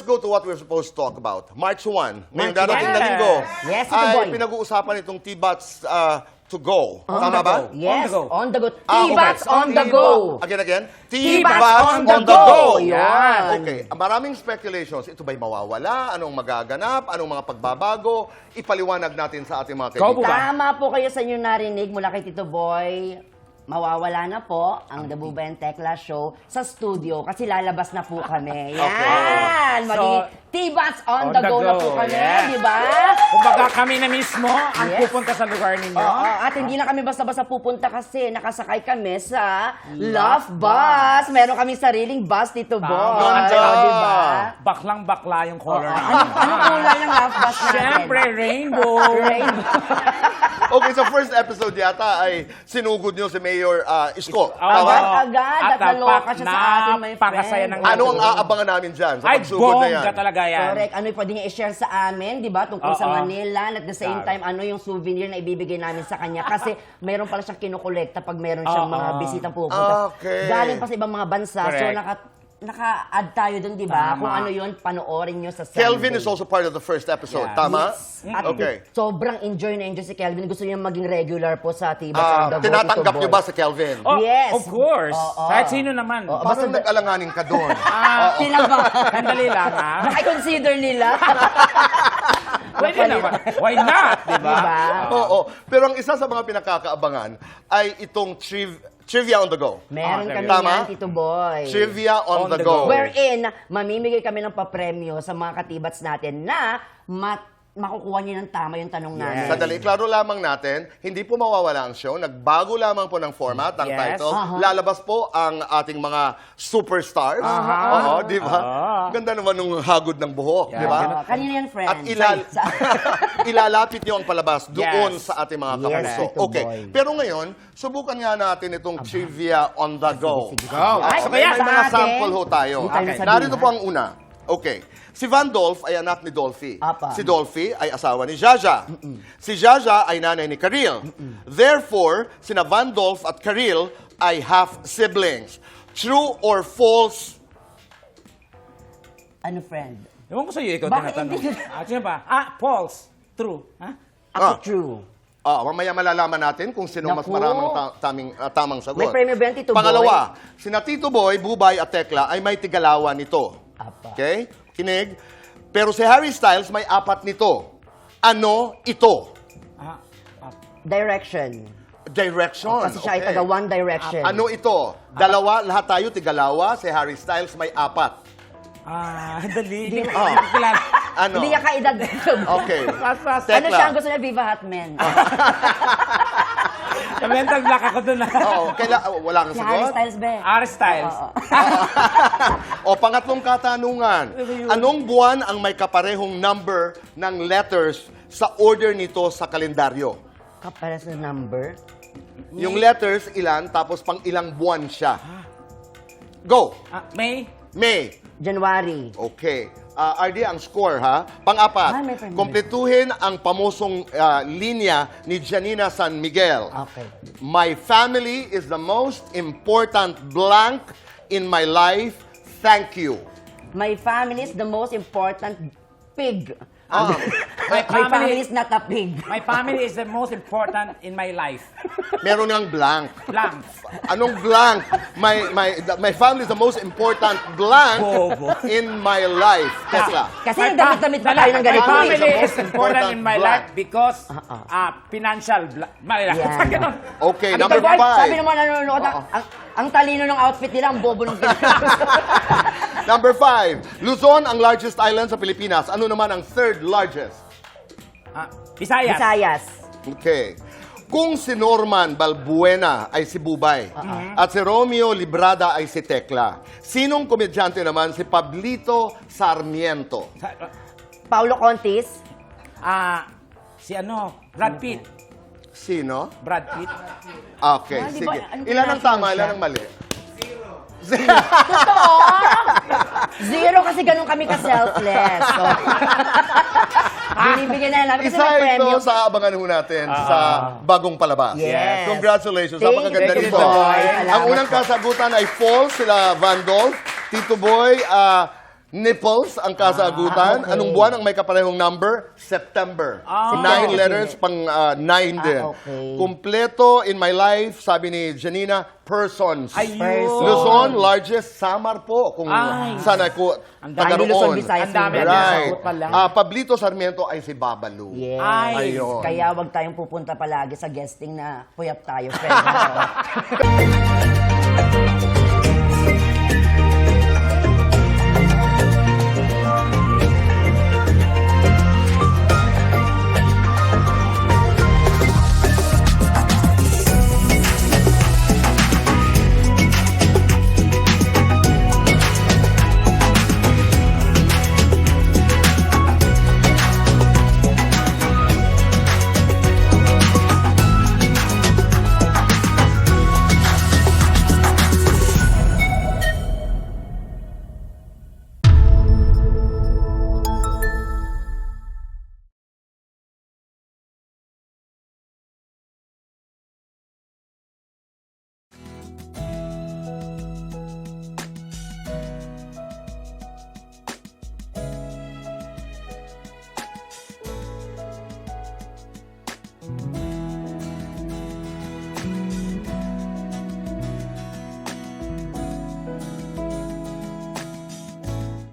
go to what we're supposed to talk about. March 1, ngayong March darating na 1. linggo, Yes, Tito ay Boy. pinag-uusapan itong T-Bats to go. Tama ba? Yes, On the go. on the go. Ah, T-Bats okay. on the go. Again. T-Bats on the go. Yan. Okay. Maraming speculations. Ito ba'y mawawala? Anong magaganap? Anong mga pagbabago? Ipaliwanag natin sa ating mga Go, kaibigan. Buba. Tama po kayo sa inyo narinig mula kay Tito Boy. Mawawala na po ang The Buba and Tekla Show sa studio kasi lalabas na po kami. Yan! So, Magiging T-Bats on the go na po kami, yeah. di ba? Kumbaga kami na mismo ang Yes. pupunta sa lugar ninyo. Oo, at hindi na kami basta-basta pupunta kasi nakasakay kami sa Love Bus. Meron kaming sariling bus, Tito Boy. Tama. Di ba? Baklang-bakla yung color Oo. namin. Anong kulay ng Love Bus natin? Siyempre, rainbow. Rainbow. Okay, sa first episode yata ay sinugod nyo si Mayor Isko. Agad-agad at At naloka siya sa atin, my napakasaya friend. ng Ano ang aabangan namin dyan sa Ay, pagsugod na yan? bongga talaga yan. Correct. Ano yung pwede niya i-share sa amin, di ba? Tungkol sa Oo. Manila. And at the same time, ano yung souvenir na ibibigay namin sa kanya. Kasi mayroon pala siyang kinukolekta pag mayroon siyang Oo. mga bisitang pupunta. Okay. Galing pa sa ibang mga bansa. So, Correct. naka-add tayo dun, di ba? Tama. Kung ano yun, panoorin nyo sa Sunday. Kelvin is also part of the first episode. Yeah. Tama? At Okay. sobrang enjoy na enjoy si Kelvin. Gusto niya maging regular po sa T-Bats on the Go, Tinatanggap Tito nyo Boy. ba si Kelvin? Oh, Yes. Of course. Oo. Kahit sino naman. Oo. Parang Basta- nag-alanganin ka doon. Sila ba? Sandali lang, ha? Baka i-consider nila. Pwede naman. Why not? Diba? Diba? Oo. Pero ang isa sa mga pinakakaabangan ay itong Trivia on the Go. Meron Okay. kami Tama? yan, Tito Boy. Trivia on, On the, the go. go. Wherein, mamimigay kami ng papremyo sa mga katibats natin na makukuha niyo ng tama yung tanong namin. Sandali, klaro lamang natin, hindi po mawawala ang show. Nagbago lamang po ng format, ang Yes. title. Aha. Lalabas po ang ating mga superstars. Oo, di ba? Ganda naman ng hagod ng buhok, Yeah. di ba? Kanina yan, friend. At ilalapit niyo ang palabas doon Yes. sa ating mga Yes, kapuso. Tito Okay. Boy. Pero ngayon, subukan nga natin itong trivia on the go. sige. Go. Ay, Ay, may sa mga atin. sample ho tayo. Hindi tayo Okay. nasabihan. Narito po ang una. Okay. Si Van Dolph ay anak ni Dolphy. Apa. Si Dolphy ay asawa ni Jaja. Si Jaja ay nanay ni Karil. Therefore, sina Van Dolph at Karil ay half-siblings. True or false? Ano, friend? Ewan ko sa'yo, ikaw Bakit tinatanong. hindi- Sino ba? False. True. Ha? Ako, Ah. true. Mamaya malalaman natin kung sino mas Naku. maraming tamang sagot. May premyo ba yan, Tito Boy? Pangalawa, sina Tito Boy, Bubay at Tekla ay may tigalawan nito. Apa. Okay? Kinig. Pero si Harry Styles may 4 nito. Ano ito? Ah, Direction. Direction. Kasi siya ay Okay. taga One Direction. Ano ito? Dalawa, lahat tayo tigalawa. Si Harry Styles may 4. dali. Di- Hindi ko kilala. Ano? Hindi niya kaedad. Okay. Fast, fast. Ano siya? Ang Tekla. gusto niya, Viva Hotman. Mental block ako dun. Oo, wala kang Si Harry sagot? Styles, be. Harry Styles. Oo. O pangatlong katanungan. Anong buwan ang may kaparehong number ng letters sa order nito sa kalendaryo? Kapara sa number. Yung letters, ilan, tapos pang ilang buwan siya. Go! May? May. January. Okay. RD, ang score, ha? Pang-apat, Ay, may friend. kompletuhin ang pamosong linya ni Janina San Miguel. Okay. My family is the most important blank in my life. Thank you. My family is the most important pig. My My family family, is not a pig. my family is the most important in my life. Meron ng blank. Blank. Anong blank? My family is the most important blank Bobo. in my life. Tesla. Kasi damit-damit pa tayo ng My ganito. family The is most important important in my blank. life because financial Yan. Ganon. Okay, Tito number Boy, Sabi 5. naman nanonood, ang talino ng outfit nila, ang bobo ng Number 5. Luzon ang largest island sa Pilipinas. Ano naman ang third largest? Visayas. Visayas. Okay. Kung si Norman Balbuena ay si Bubay at si Romeo Librada ay si Tekla, sinong komedyante naman si Pablito Sarmiento? Paulo Contis. Si Brad Pitt. Sino? Brad Pitt. Okay, Ah, di sige. ba, ano Ilan ang tama, siya? ilan ang mali? Totoo? Zero kasi ganun kami ka-selfless. So, binibigyan na namin kasi Isa may ito premyo. sa abangan ho natin sa bagong palabas. Yes. Congratulations. Thank Napakaganda you, nito. Tito Boy. Ang Salamat unang po. kasagutan ay false, sila Van Dolph. Tito Boy, Nipples ang kasagutan. okay. Anong buwan ang may kaparehong number? September. Ah. 9 September. letters, pang 9 din. okay. Kumpleto in my life, sabi ni Janina, persons. Ayun. Person. Luzon, largest Samar po. Kung Ay. saan ako Ang dami. Luzon, taga-roon. Visayas, Ang dami. Mindanao. Right. Sagot pala. Pablito Sarmiento ay si Babalu. Yes. Ay. Ayun. Kaya wag tayong pupunta palagi sa guesting na puyat tayo. Pero,